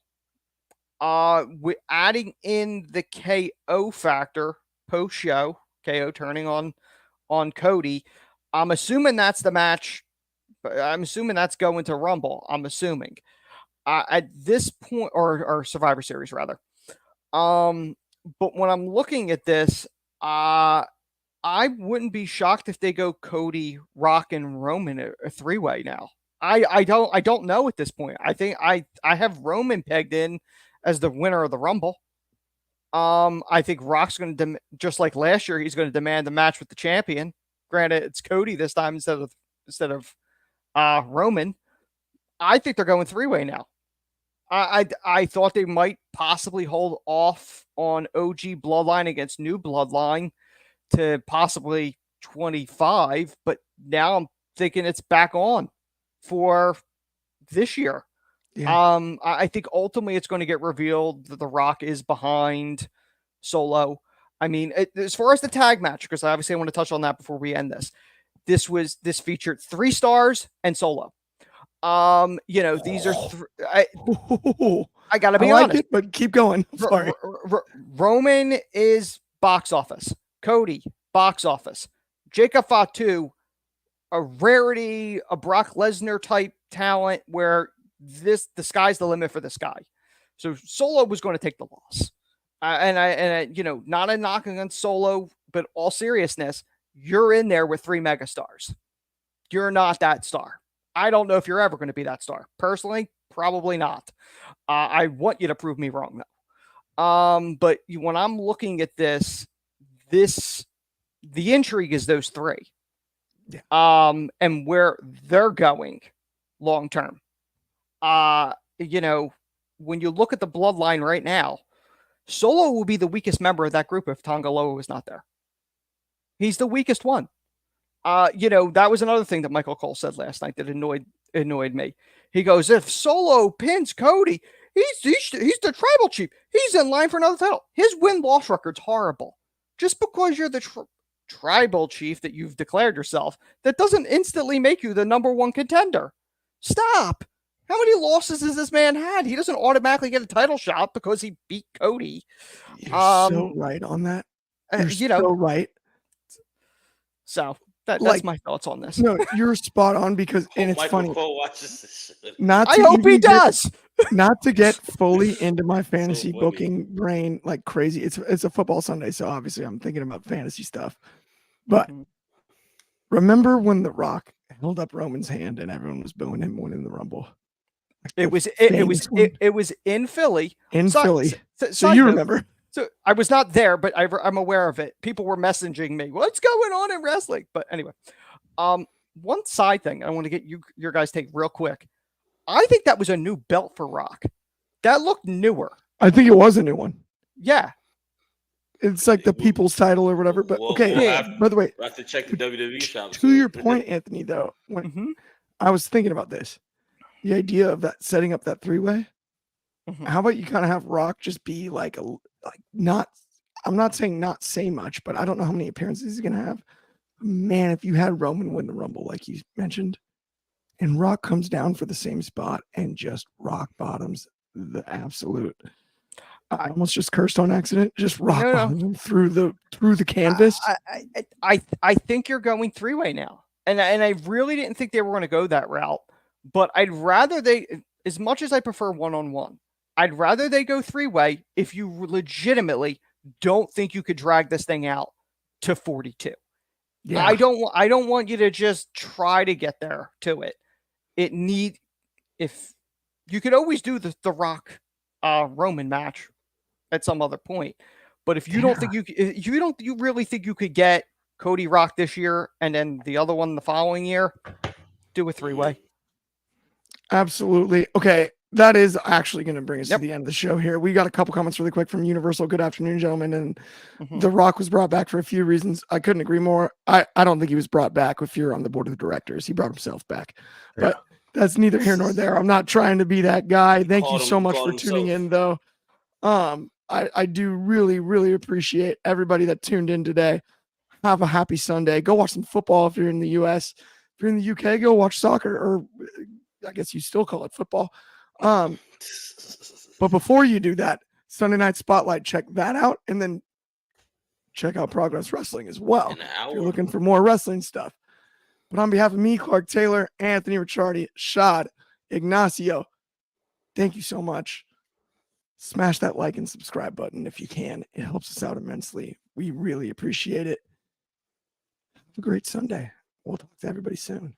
we're adding in the KO factor post show, KO turning on Cody. I'm assuming that's the match. I'm assuming that's going to Rumble. I'm assuming at this point, or Survivor Series rather. But when I'm looking at this, I wouldn't be shocked if they go Cody, Rock, and Roman a three-way now. I don't know at this point. I think I have Roman pegged in as the winner of the Rumble. I think Rock's going to just like last year, he's going to demand a match with the champion. Granted, it's Cody this time instead of Roman. I think they're going three-way now. I thought they might possibly hold off on OG Bloodline against New Bloodline to possibly 25, but now I'm thinking it's back on for this year. Yeah. I think ultimately it's going to get revealed that The Rock is behind Solo. I mean, as far as the tag match, because obviously I want to touch on that before we end this. This featured 3 stars and Solo. These are I gotta be honest, but keep going. Sorry. Roman is box office. Cody, box office. Jacob Fatu, a rarity, a Brock Lesnar type talent where the sky's the limit for this guy. So Solo was going to take the loss. And I not a knock against Solo, but all seriousness, you're in there with 3 megastars. You're not that star. I don't know if you're ever going to be that star. Personally, probably not. I want you to prove me wrong, though. But when I'm looking at this, the intrigue is those 3. Yeah. And where they're going long term. When you look at the Bloodline right now, Solo will be the weakest member of that group if Tonga Loa was not there. He's the weakest one. That was another thing that Michael Cole said last night that annoyed me. He goes, if Solo pins Cody, he's the tribal chief. He's in line for another title. His win-loss record's horrible. Just because you're the tribal chief that you've declared yourself, that doesn't instantly make you the number 1 contender. Stop. How many losses has this man had? He doesn't automatically get a title shot because he beat Cody. You're so right on that. You're so right. So that's my thoughts on this. No, you're spot on because, and it's Michael funny. Cole watches this shit. I hope he does. Not to get fully into my fantasy booking brain like crazy. It's a football Sunday, so obviously I'm thinking about fantasy stuff. But remember when The Rock held up Roman's hand and everyone was booing him winning the Rumble. It was in Philly. In Philly. So side you note, remember? So I was not there, but I'm aware of it. People were messaging me, "What's going on in wrestling?" But anyway, one side thing I want to get your guys take real quick. I think that was a new belt for Rock. That looked newer. I think it was a new one. Yeah. It's like the people's title or whatever. But okay, by the way, I have to check the WWE shop. To your point, Anthony, though, when I was thinking about this, the idea of that setting up that 3-way, how about you kind of have Rock just be like not, I'm not saying not say much, but I don't know how many appearances he's going to have. Man, if you had Roman win the Rumble, like you mentioned, and Rock comes down for the same spot and just rock bottoms the absolute. I almost just cursed on accident. Just rock bottoms him through the canvas. I think you're going 3-way now, and I really didn't think they were going to go that route. But I'd rather as much as I prefer 1-on-1, I'd rather they go 3-way if you legitimately don't think you could drag this thing out to 42. Yeah. I don't want you to just try to get there to it. If you could always do the Rock Roman match at some other point, but if you don't think you really think you could get Cody Rock this year and then the other one the following year, do a 3-way. Absolutely. Okay. That is actually going to bring us to the end of the show here. We got a couple comments really quick from Universal. Good afternoon, gentlemen. And The Rock was brought back for a few reasons. I couldn't agree more. I don't think he was brought back if you're on the board of directors. He brought himself back. But that's neither here nor there. I'm not trying to be that guy. Thank you so much for tuning in, though. I do really, really appreciate everybody that tuned in today. Have a happy Sunday. Go watch some football if you're in the US. If you're in the UK, go watch soccer, or I guess you still call it football. But before you do that, Sunday Night Spotlight, check that out, and then check out Progress Wrestling as well if you're looking for more wrestling stuff. But on behalf of me, Clark Taylor, Anthony Ricciardi, Shad, Ignacio, thank you so much. Smash that like and subscribe button if you can. It helps us out immensely. We really appreciate it. Have a great Sunday. We'll talk to everybody soon.